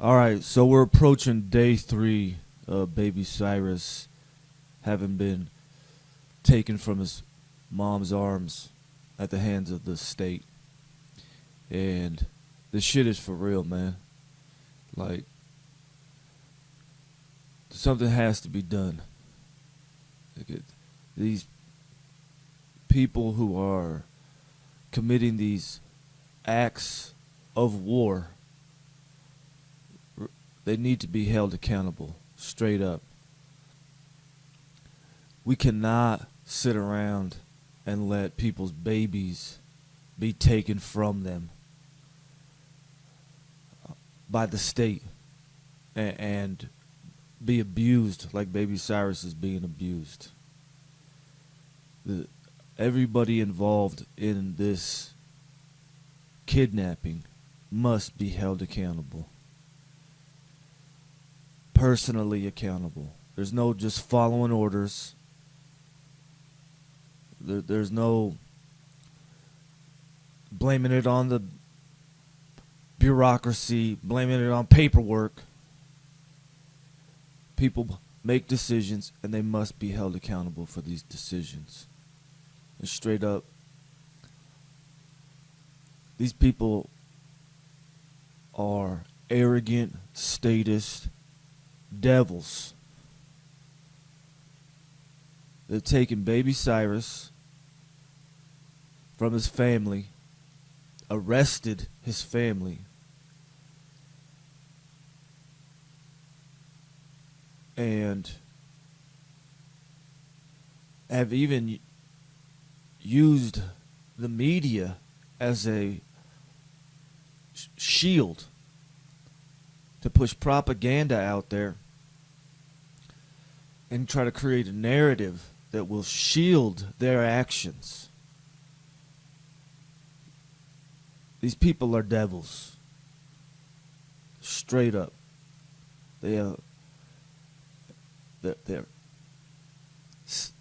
All right, so we're approaching day 3 of baby Cyrus having been taken from his mom's arms at the hands of the state. And this shit is for real, man. Like, something has to be done. These people who are committing these acts of war, they need to be held accountable, straight up. We cannot sit around and let people's babies be taken from them by the state and be abused like baby Cyrus is being abused. Everybody involved in this kidnapping must be held accountable. Personally accountable. There's no just following orders. There's no blaming it on the bureaucracy, blaming it on paperwork. People make decisions and they must be held accountable for these decisions. And straight up, these people are arrogant, statist devils. They've taken baby Cyrus from his family, arrested his family, and have even used the media as a shield to push propaganda out there and try to create a narrative that will shield their actions. These people are devils. Straight up. They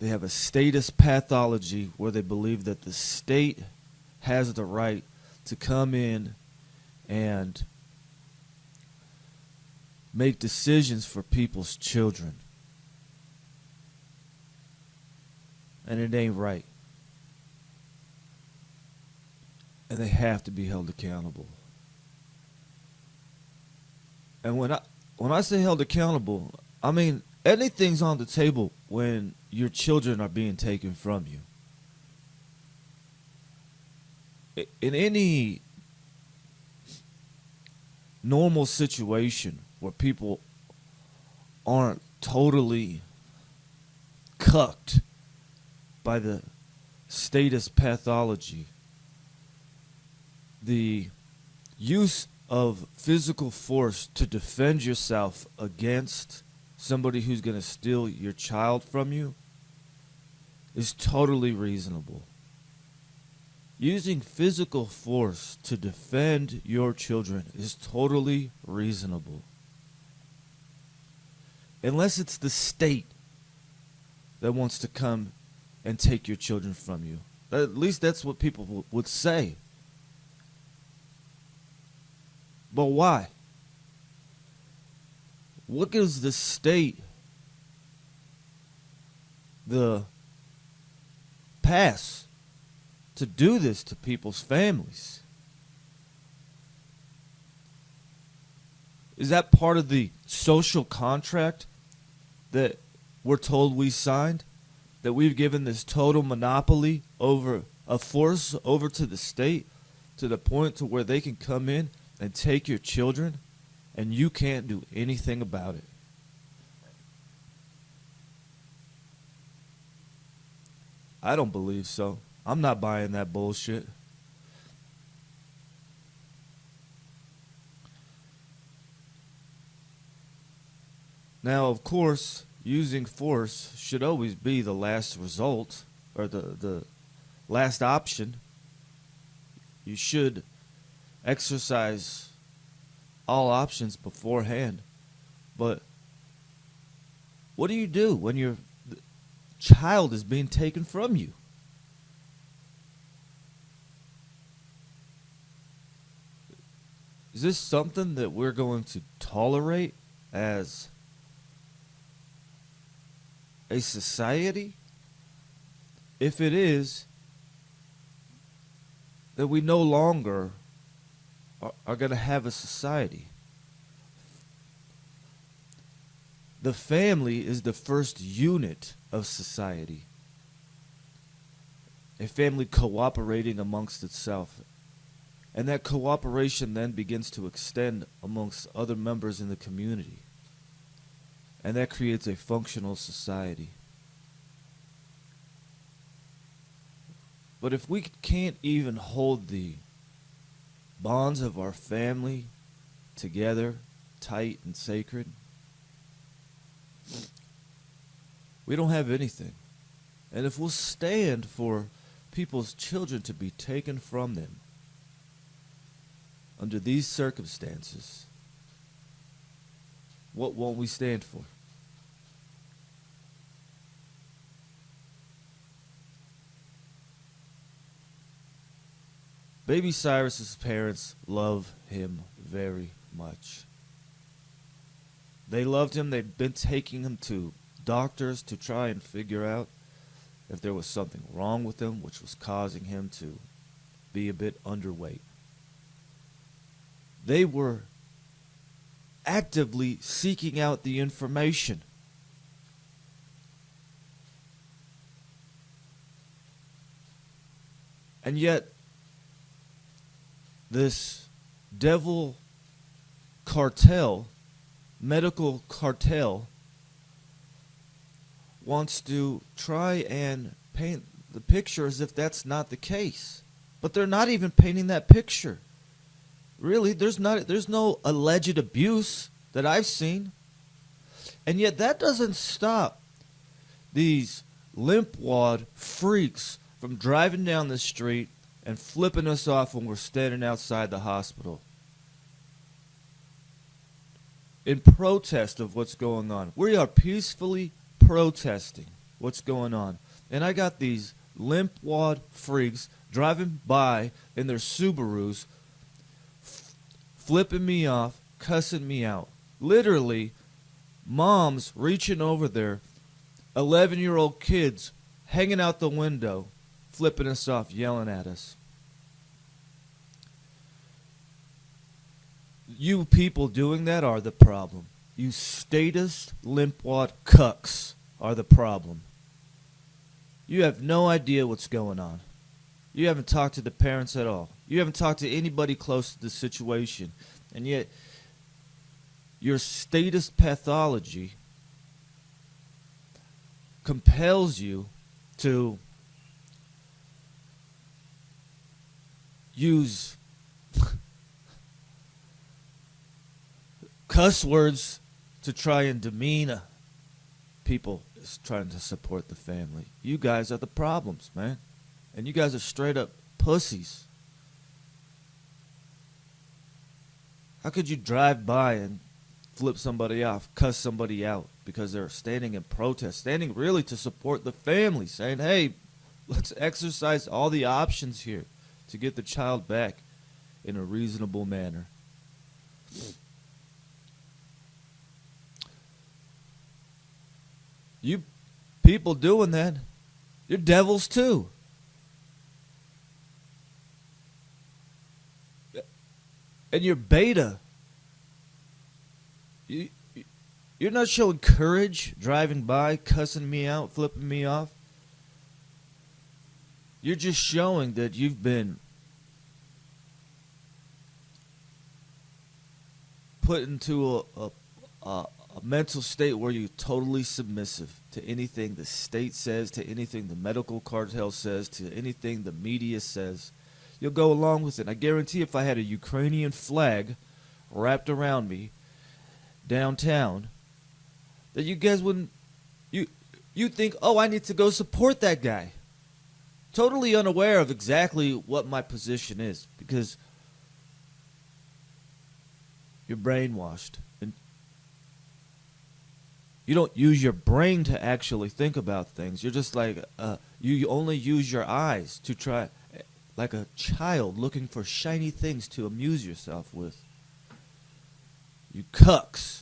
have a statist pathology where they believe that the state has the right to come in and make decisions for people's children. And it ain't right. And they have to be held accountable. And when I say held accountable, I mean anything's on the table when your children are being taken from you. In any normal situation where people aren't totally cucked by the statist pathology, the use of physical force to defend yourself against somebody who's going to steal your child from you is totally reasonable. Using physical force to defend your children is totally reasonable. Unless it's the state that wants to come and take your children from you. At least that's what people would say. But why? What gives the state the pass to do this to people's families? Is that part of the social contract that we're told we signed? That we've given this total monopoly over a force over to the state to the point to where they can come in and take your children and you can't do anything about it? I don't believe so. I'm not buying that bullshit. Now, of course, using force should always be the last result or the last option. You should exercise all options beforehand. But what do you do when your child is being taken from you? Is this something that we're going to tolerate as a society? If it is, then we no longer are going to have a society. The family is the first unit of society. A family cooperating amongst itself. And that cooperation then begins to extend amongst other members in the community. And that creates a functional society. But if we can't even hold the bonds of our family together, tight and sacred, we don't have anything. And if we'll stand for people's children to be taken from them under these circumstances, what won't we stand for? Baby Cyrus's parents love him very much. They loved him. They'd been taking him to doctors to try and figure out if there was something wrong with him, which was causing him to be a bit underweight. They were actively seeking out the information. And yet, this devil cartel, medical cartel, wants to try and paint the picture as if that's not the case. But they're not even painting that picture. Really, there's no alleged abuse that I've seen. And yet that doesn't stop these limpwad freaks from driving down the street and flipping us off when we're standing outside the hospital in protest of what's going on. We are peacefully protesting what's going on. And I got these limpwad freaks driving by in their Subarus, flipping me off, cussing me out. Literally, moms reaching over their 11-year-old kids, hanging out the window, flipping us off, yelling at us. You people doing that are the problem. You statist, limpwad cucks are the problem. You have no idea what's going on. You haven't talked to the parents at all. You haven't talked to anybody close to the situation. And yet, your statist pathology compels you to use cuss words to try and demean people trying to support the family. You guys are the problems, man. And you guys are straight up pussies. How could you drive by and flip somebody off, cuss somebody out because they're standing in protest, standing really to support the family, saying, hey, let's exercise all the options here to get the child back in a reasonable manner. You people doing that, you're devils too. And you're beta. You're not showing courage driving by, cussing me out, flipping me off. You're just showing that you've been put into a mental state where you're totally submissive to anything the state says, to anything the medical cartel says, to anything the media says. You'll go along with it. I guarantee if I had a Ukrainian flag wrapped around me downtown, that you guys wouldn't, you think, oh, I need to go support that guy. Totally unaware of exactly what my position is, because you're brainwashed. And you don't use your brain to actually think about things. You're just like, you only use your eyes to try, like a child looking for shiny things to amuse yourself with. You cucks.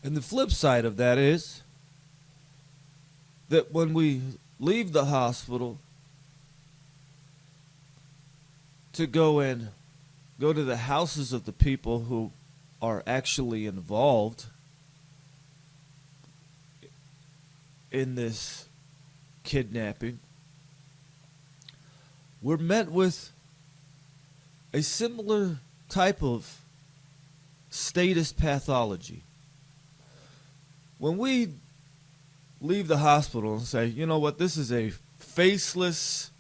And the flip side of that is that when we leave the hospital to go to the houses of the people who are actually involved in this kidnapping, we're met with a similar type of statist pathology. When we leave the hospital and say, you know what, this is a faceless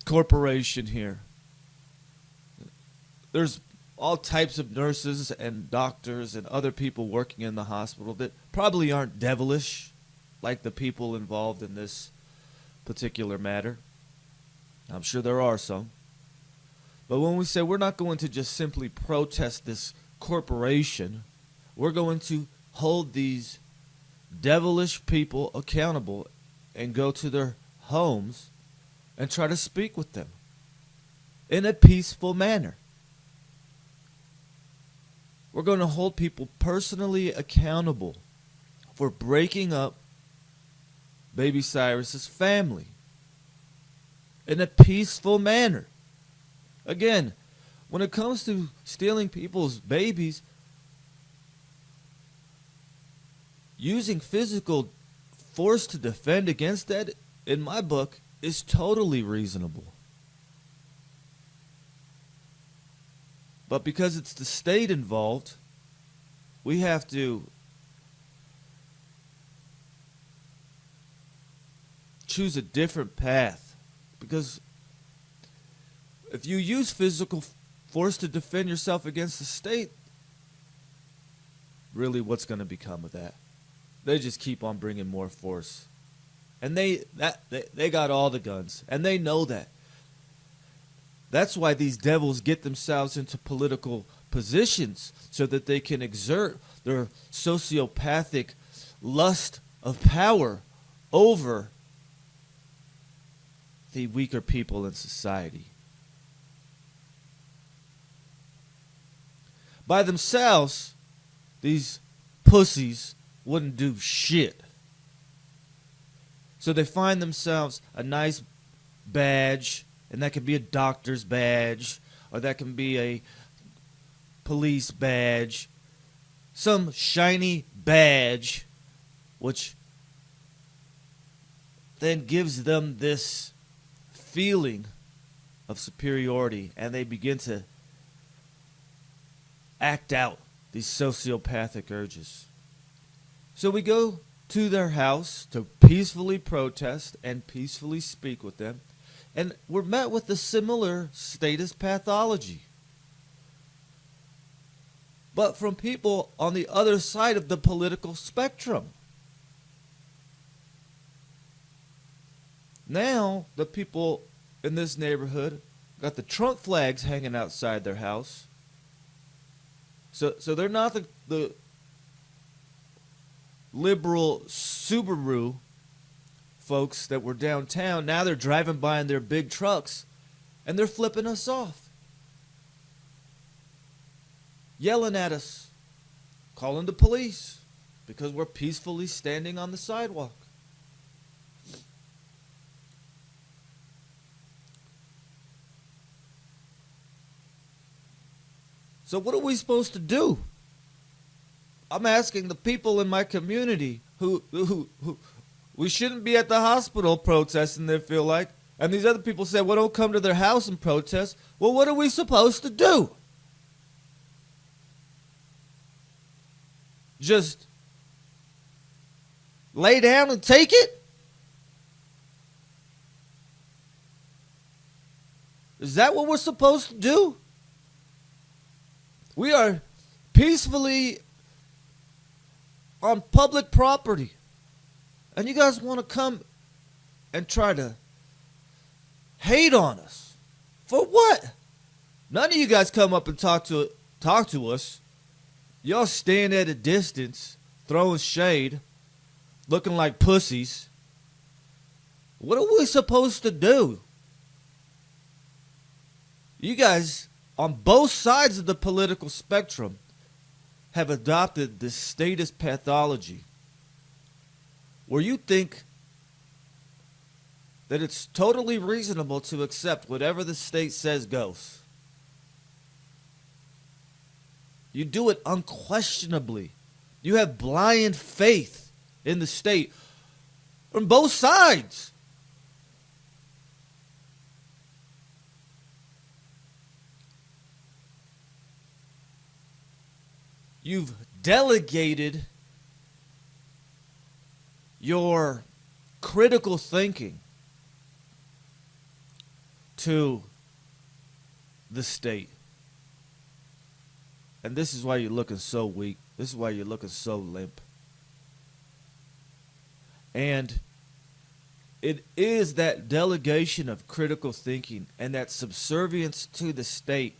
corporation here. There's all types of nurses and doctors and other people working in the hospital that probably aren't devilish like the people involved in this particular matter. I'm sure there are some. But when we say we're not going to just simply protest this corporation, we're going to hold these devilish people accountable and go to their homes and try to speak with them in a peaceful manner. We're going to hold people personally accountable for breaking up baby Cyrus's family in a peaceful manner. Again, when it comes to stealing people's babies, using physical force to defend against that, in my book, is totally reasonable. But because it's the state involved, we have to choose a different path. Because if you use physical force to defend yourself against the state, really what's going to become of that? They just keep on bringing more force. And they got all the guns. And they know that. That's why these devils get themselves into political positions so that they can exert their sociopathic lust of power over the weaker people in society. By themselves, these pussies wouldn't do shit. So they find themselves a nice badge, and that can be a doctor's badge, or that can be a police badge, some shiny badge, which then gives them this feeling of superiority, and they begin to act out these sociopathic urges. So we go to their house to peacefully protest and peacefully speak with them, and we're met with a similar statist pathology. But from people on the other side of the political spectrum. Now, the people in this neighborhood got the Trump flags hanging outside their house. So they're not the liberal Subaru folks that were downtown. Now they're driving by in their big trucks, and they're flipping us off, yelling at us, calling the police because we're peacefully standing on the sidewalk. So what are we supposed to do? I'm asking the people in my community who we shouldn't be at the hospital protesting, they feel like. And these other people say, well, don't come to their house and protest. Well, what are we supposed to do? Just lay down and take it? Is that what we're supposed to do? We are peacefully on public property. And you guys want to come and try to hate on us. For what? None of you guys come up and talk to us. Y'all stand at a distance, throwing shade, looking like pussies. What are we supposed to do? You guys, on both sides of the political spectrum, have adopted this statist pathology where you think that it's totally reasonable to accept whatever the state says goes. You do it unquestionably. You have blind faith in the state from both sides. You've delegated your critical thinking to the state. And this is why you're looking so weak. This is why you're looking so limp. And it is that delegation of critical thinking and that subservience to the state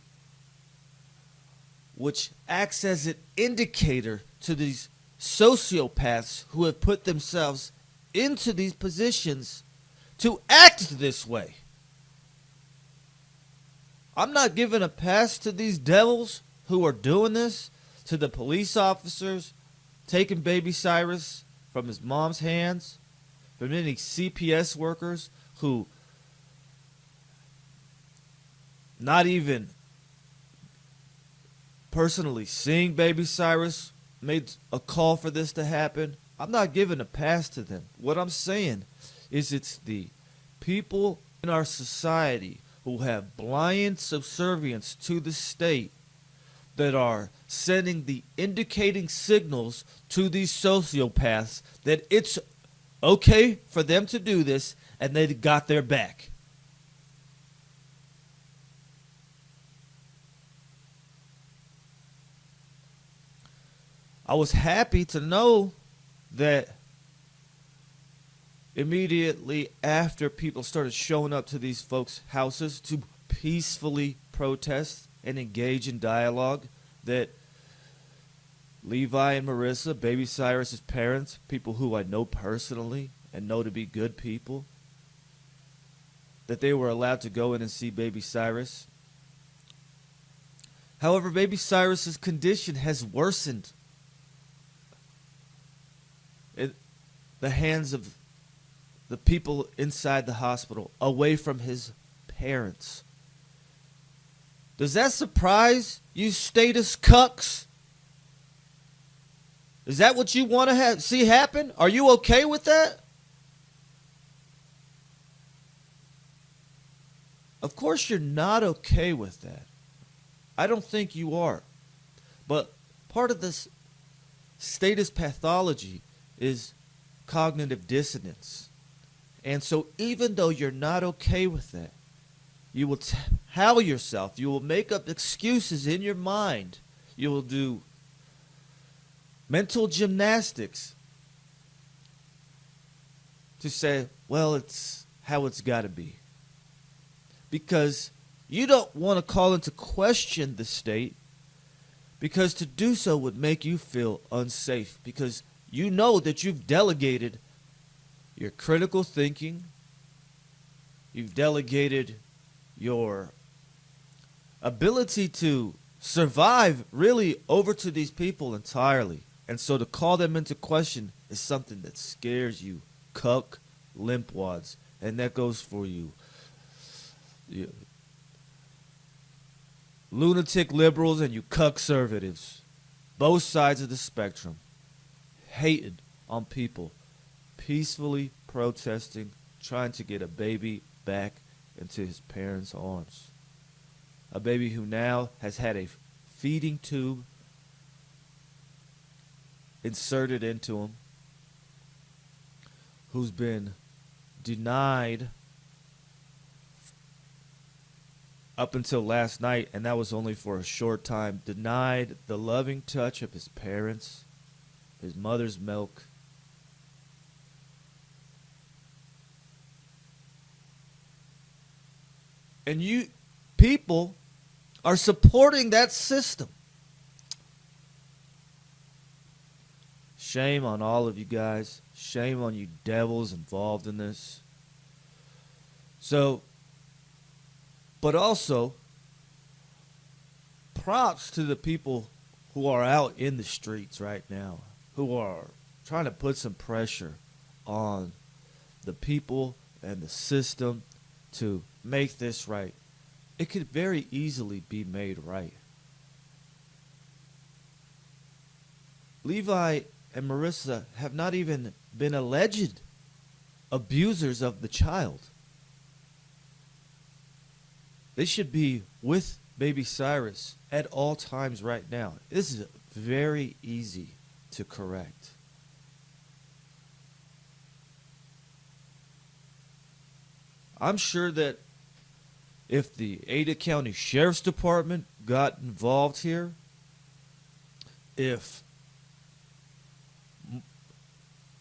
which acts as an indicator to these sociopaths who have put themselves into these positions to act this way. I'm not giving a pass to these devils who are doing this, to the police officers taking baby Cyrus from his mom's hands, from any CPS workers who not even personally seeing baby Cyrus made a call for this to happen. I'm not giving a pass to them. What I'm saying is it's the people in our society who have blind subservience to the state that are sending the indicating signals to these sociopaths that it's okay for them to do this and they got their back. I was happy to know that immediately after people started showing up to these folks' houses to peacefully protest and engage in dialogue, that Levi and Marissa, baby Cyrus's parents, people who I know personally and know to be good people, that they were allowed to go in and see baby Cyrus. However, baby Cyrus's condition has worsened in the hands of the people inside the hospital, away from his parents. Does that surprise you statist cucks? Is that what you want to see happen? Are you okay with that? Of course you're not okay with that. I don't think you are. But part of this statist pathology is cognitive dissonance. And so even though you're not okay with that, you will tell yourself, you will make up excuses in your mind. You will do mental gymnastics to say, well, it's how it's got to be. Because you don't want to call into question the state, because to do so would make you feel unsafe, because you know that you've delegated your critical thinking, you've delegated your ability to survive really over to these people entirely. And so to call them into question is something that scares you, cuck limpwads. And that goes for you lunatic liberals and you cuck conservatives. Both sides of the spectrum hated on people peacefully protesting, trying to get a baby back into his parents' arms. A baby who now has had a feeding tube inserted into him, who's been denied up until last night, and that was only for a short time, denied the loving touch of his parents, his mother's milk. And you people are supporting that system. Shame on all of you guys. Shame on you devils involved in this. So, but also, props to the people who are out in the streets right now, who are trying to put some pressure on the people and the system to make this right. It could very easily be made right. Levi and Marissa have not even been alleged abusers of the child. They should be with baby Cyrus at all times right now. This is very easy to correct. I'm sure that if the Ada County Sheriff's Department got involved here, if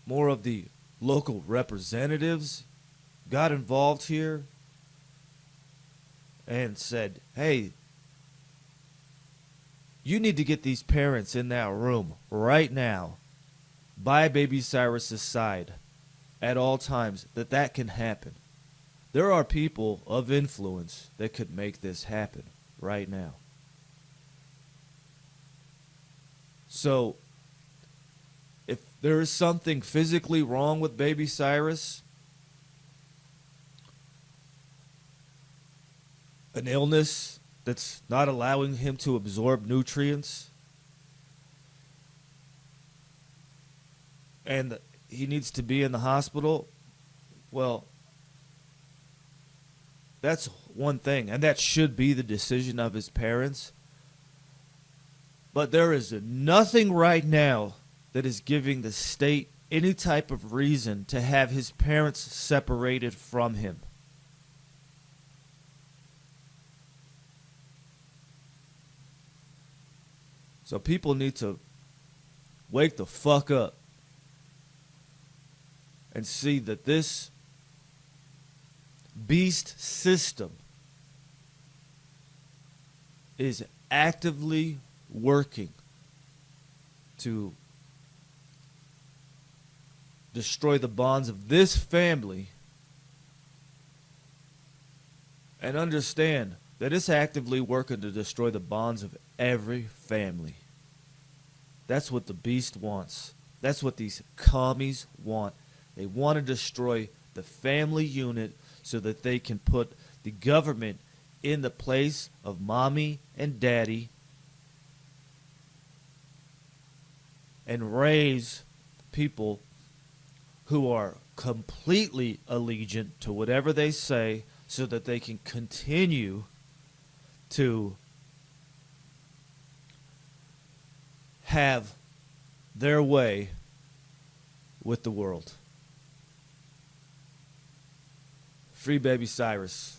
more of the local representatives got involved here and said, hey, you need to get these parents in that room right now by baby Cyrus's side at all times, that can happen. There are people of influence that could make this happen right now. So, if there is something physically wrong with baby Cyrus, an illness that's not allowing him to absorb nutrients, and he needs to be in the hospital, well, that's one thing, and that should be the decision of his parents. But there is nothing right now that is giving the state any type of reason to have his parents separated from him. So people need to wake the fuck up and see that this beast system is actively working to destroy the bonds of this family, and understand that it's actively working to destroy the bonds of every family. That's what the beast wants. That's what these commies want. They want to destroy the family unit so that they can put the government in the place of mommy and daddy and raise people who are completely allegiant to whatever they say so that they can continue to have their way with the world. Free baby Cyrus.